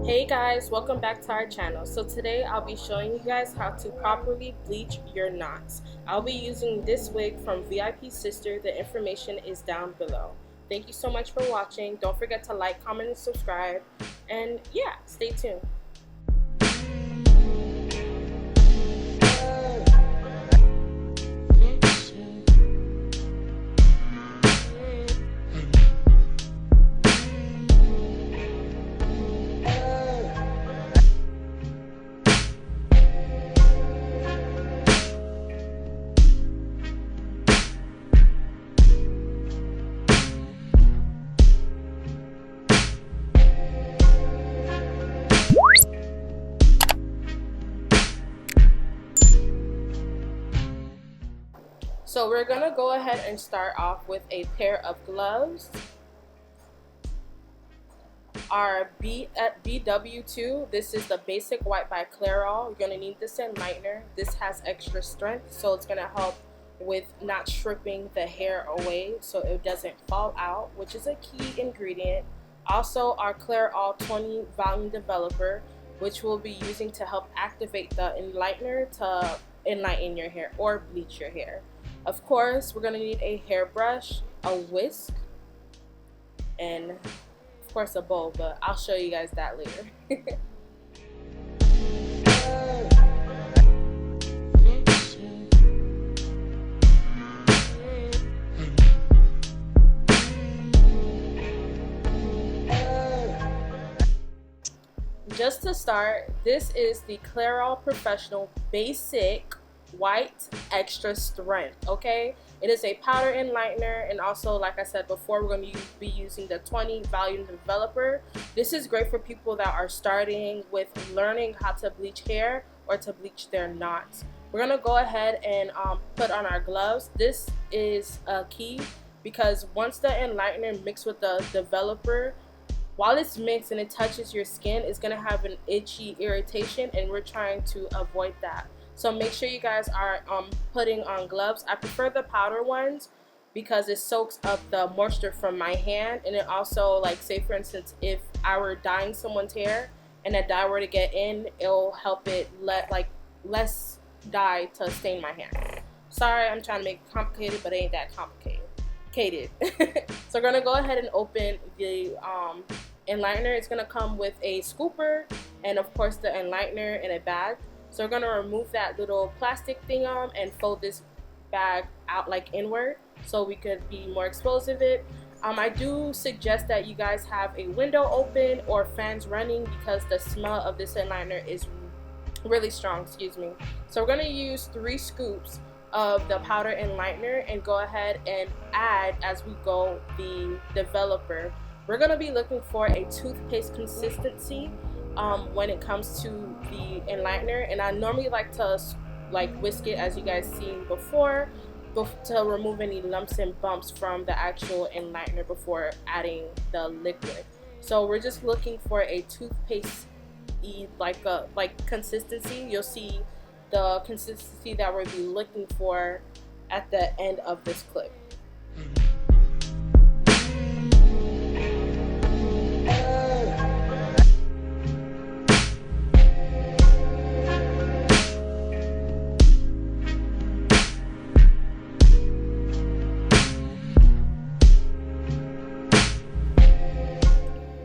Hey guys, welcome back to our channel. So today I'll be showing you guys how to properly bleach your knots. I'll be using this wig from VIP Sister. The information is down below. Thank you so much for watching. Don't forget to like, comment, and subscribe. And yeah, stay tuned. So we're gonna go ahead and start off with a pair of gloves. Our BW2, this is the Basic White by Clairol. You're gonna need this Enlightener. This has extra strength, so it's gonna help with not stripping the hair away so it doesn't fall out, which is a key ingredient. Also, our Clairol 20 volume developer, which we'll be using to help activate the Enlightener to enlighten your hair or bleach your hair. Of course, we're gonna need a hairbrush, a whisk, and of course a bowl, but I'll show you guys that later. Just to start, this is the Clairol Professional Basic White Extra Strength, okay? It is a powder enlightener, and also, like I said before, we're going to be using the 20 volume developer. This is great for people that are starting with learning how to bleach hair or to bleach their knots. We're going to go ahead and put on our gloves. This is a key because once the enlightener mixed with the developer, while it's mixed and it touches your skin, it's going to have an itchy irritation, and we're trying to avoid that. So make sure you guys are putting on gloves. I prefer the powder ones because it soaks up the moisture from my hand, and it also, like, say for instance, if I were dyeing someone's hair and that dye were to get in, it'll help it less dye to stain my hand. Sorry, I'm trying to make it complicated, but it ain't that complicated. So we're gonna go ahead and open the enlightener. It's gonna come with a scooper and of course the enlightener in a bag. So we're gonna remove that little plastic thing and fold this bag out like inward so we could be more exposed of it. I do suggest that you guys have a window open or fans running because the smell of this enlightener is really strong, excuse me. So we're gonna use 3 scoops of the powder enlightener and go ahead and add as we go the developer. We're gonna be looking for a toothpaste consistency when it comes to the enlightener, and I normally like to whisk it, as you guys seen before, to remove any lumps and bumps from the actual enlightener before adding the liquid. So we're just looking for a toothpaste consistency. You'll see the consistency that we'll be looking for at the end of this clip.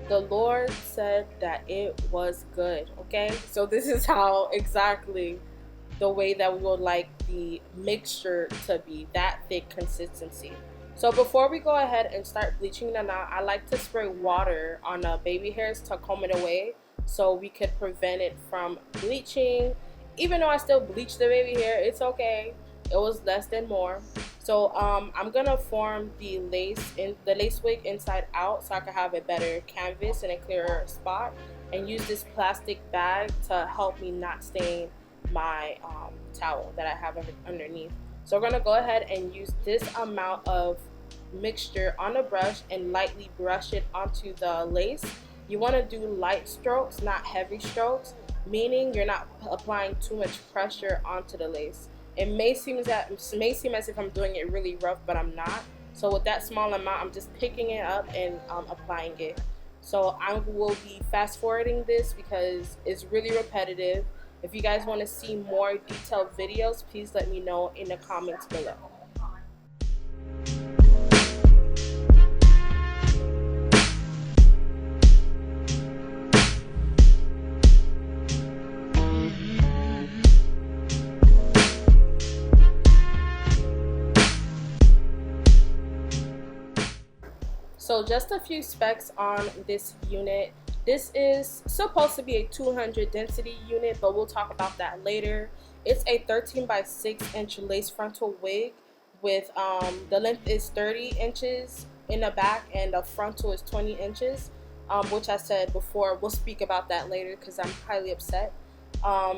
The Lord said that it was good, okay? So this is how exactly the way that we would like the mixture to be, that thick consistency. So before we go ahead and start bleaching the knot, I like to spray water on the baby hairs to comb it away so we could prevent it from bleaching. Even though I still bleach the baby hair, it's okay. It was less than more. So I'm gonna form the lace wig inside out so I can have a better canvas and a clearer spot, and use this plastic bag to help me not stain my towel that I have underneath. So we're gonna go ahead and use this amount of mixture on a brush and lightly brush it onto the lace. You want to do light strokes, not heavy strokes, meaning you're not applying too much pressure onto the lace. It may seem as if I'm doing it really rough, but I'm not. So with that small amount, I'm just picking it up and applying it. So I will be fast forwarding this because it's really repetitive. If you guys want to see more detailed videos, please let me know in the comments below. So just a few specs on this unit. This is supposed to be a 200 density unit, but we'll talk about that later. It's a 13 by 6 inch lace frontal wig with the length is 30 inches in the back and the frontal is 20 inches, which I said before, we'll speak about that later because I'm highly upset.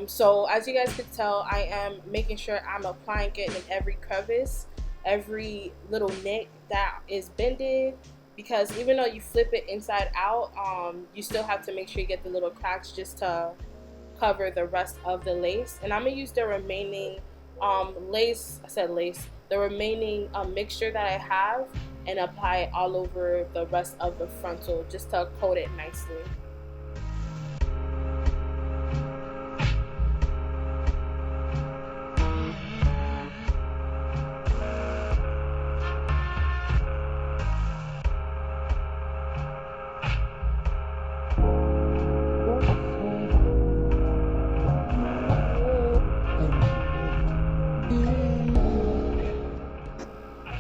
So as you guys could tell, I am making sure I'm applying it in every crevice, every little nick that is bended, because even though you flip it inside out, you still have to make sure you get the little cracks just to cover the rest of the lace. And I'm gonna use the remaining the remaining mixture that I have and apply it all over the rest of the frontal just to coat it nicely.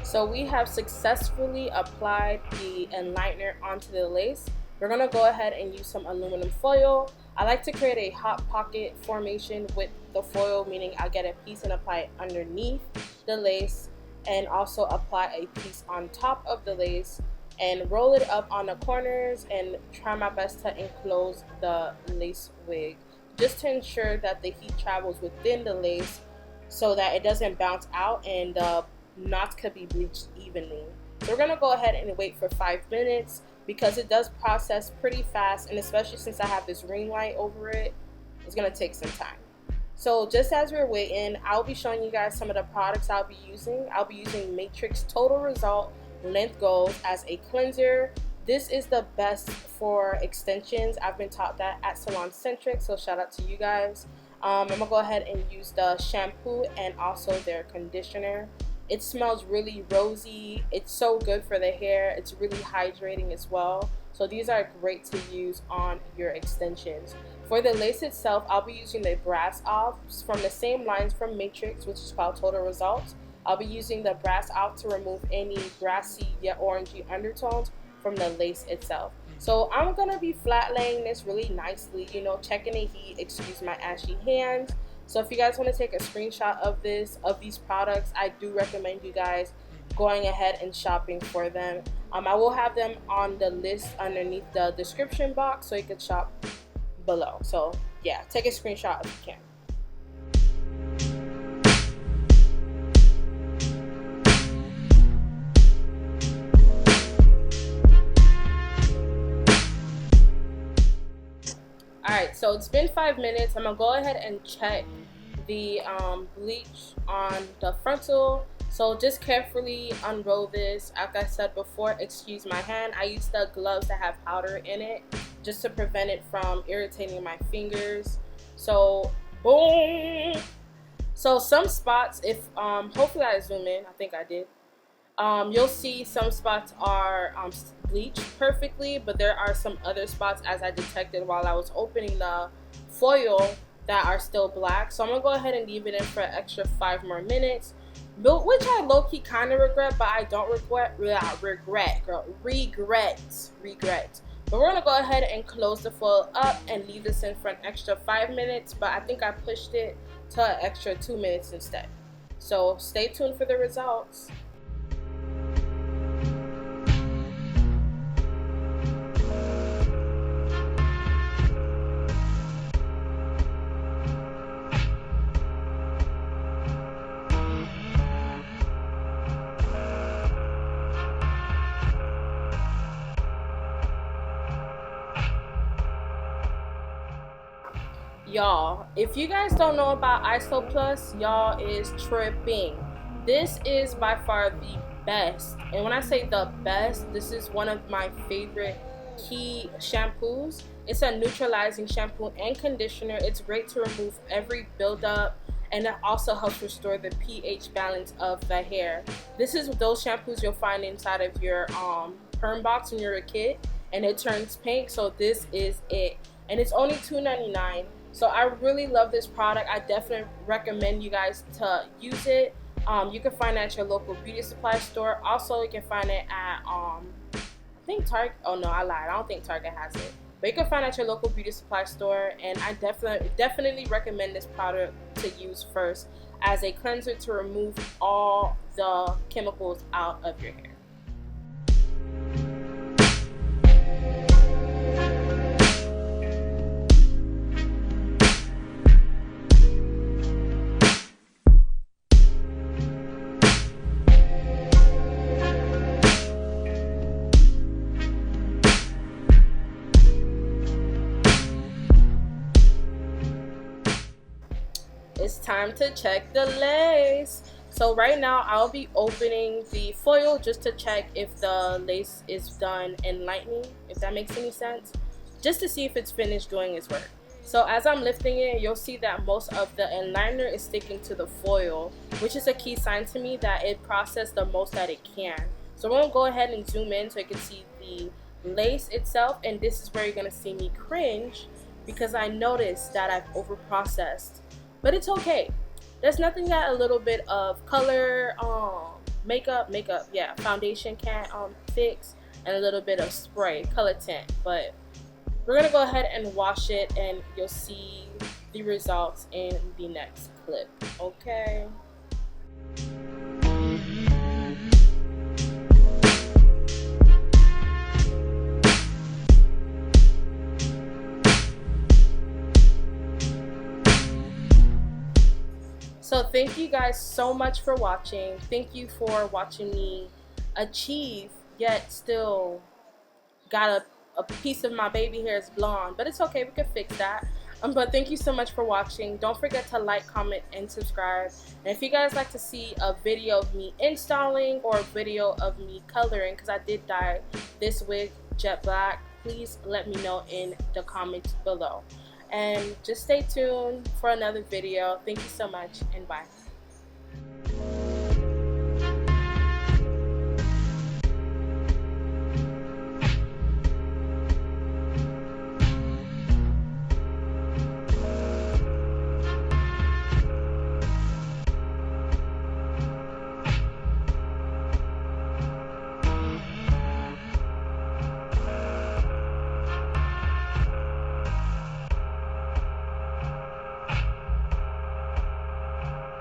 So we have successfully applied the Enlightener onto the lace. We're gonna go ahead and use some aluminum foil. I like to create a hot pocket formation with the foil, meaning I'll get a piece and apply it underneath the lace and also apply a piece on top of the lace and roll it up on the corners and try my best to enclose the lace wig, just to ensure that the heat travels within the lace so that it doesn't bounce out and the knots could be bleached evenly. So we're gonna go ahead and wait for 5 minutes because it does process pretty fast, and especially since I have this ring light over it, it's gonna take some time. So just as we're waiting, I'll be showing you guys some of the products I'll be using. I'll be using Matrix Total Result Length Gold as a cleanser. This is the best for extensions. I've been taught that at Salon Centric, so shout out to you guys. I'm gonna go ahead and use the shampoo and also their conditioner. It smells really rosy. It's so good for the hair. It's really hydrating as well. So these are great to use on your extensions. For the lace itself, I'll be using the brass off from the same lines from Matrix, which is called Total Results. I'll be using the brass off to remove any brassy yet orangey undertones from the lace itself. So I'm gonna be flat laying this really nicely, you know, checking the heat, excuse my ashy hands. So if you guys want to take a screenshot of these products, I do recommend you guys going ahead and shopping for them. I will have them on the list underneath the description box so you can shop below. So yeah, take a screenshot if you can. Alright, so it's been 5 minutes. I'm gonna go ahead and check the bleach on the frontal. So just carefully unroll this. Like I said before, excuse my hand. I use the gloves that have powder in it just to prevent it from irritating my fingers. So boom. So some spots, if hopefully I zoom in, I think I did. You'll see some spots are bleached perfectly, but there are some other spots, as I detected while I was opening the foil, that are still black. So I'm gonna go ahead and leave it in for an extra 5 more minutes, which I low-key kind of regret, but I don't regret. But we're gonna go ahead and close the foil up and leave this in for an extra 5 minutes, but I think I pushed it to an extra 2 minutes instead. So stay tuned for the results. Y'all, if you guys don't know about Isoplus, y'all is tripping. This is by far the best, and when I say the best, this is one of my favorite key shampoos. It's a neutralizing shampoo and conditioner. It's great to remove every buildup, and it also helps restore the pH balance of the hair. This is those shampoos you'll find inside of your perm box when you're a kid and it turns pink. So this is it, and it's only $2.99. So I really love this product. I definitely recommend you guys to use it. You can find it at your local beauty supply store. Also, you can find it at I think Target. Oh no, I lied. I don't think Target has it. But you can find it at your local beauty supply store, and I definitely recommend this product to use first as a cleanser to remove all the chemicals out of your hair. It's time to check the lace. So right now I'll be opening the foil just to check if the lace is done enlightening, if that makes any sense, just to see if it's finished doing its work. So as I'm lifting it, you'll see that most of the enlightener is sticking to the foil, which is a key sign to me that it processed the most that it can. So we're gonna go ahead and zoom in so you can see the lace itself, and this is where you're gonna see me cringe because I noticed that I've over processed. But it's okay. There's nothing that a little bit of color, makeup, yeah, foundation can't fix, and a little bit of spray, color tint. But we're gonna go ahead and wash it, and you'll see the results in the next clip. Okay. So thank you guys so much for watching. Thank you for watching me achieve, yet still got a piece of my baby hair is blonde, but it's okay, we can fix that. But thank you so much for watching. Don't forget to like, comment, and subscribe. And if you guys like to see a video of me installing or a video of me coloring, because I did dye this wig jet black, please let me know in the comments below. And just stay tuned for another video. Thank you so much, and bye.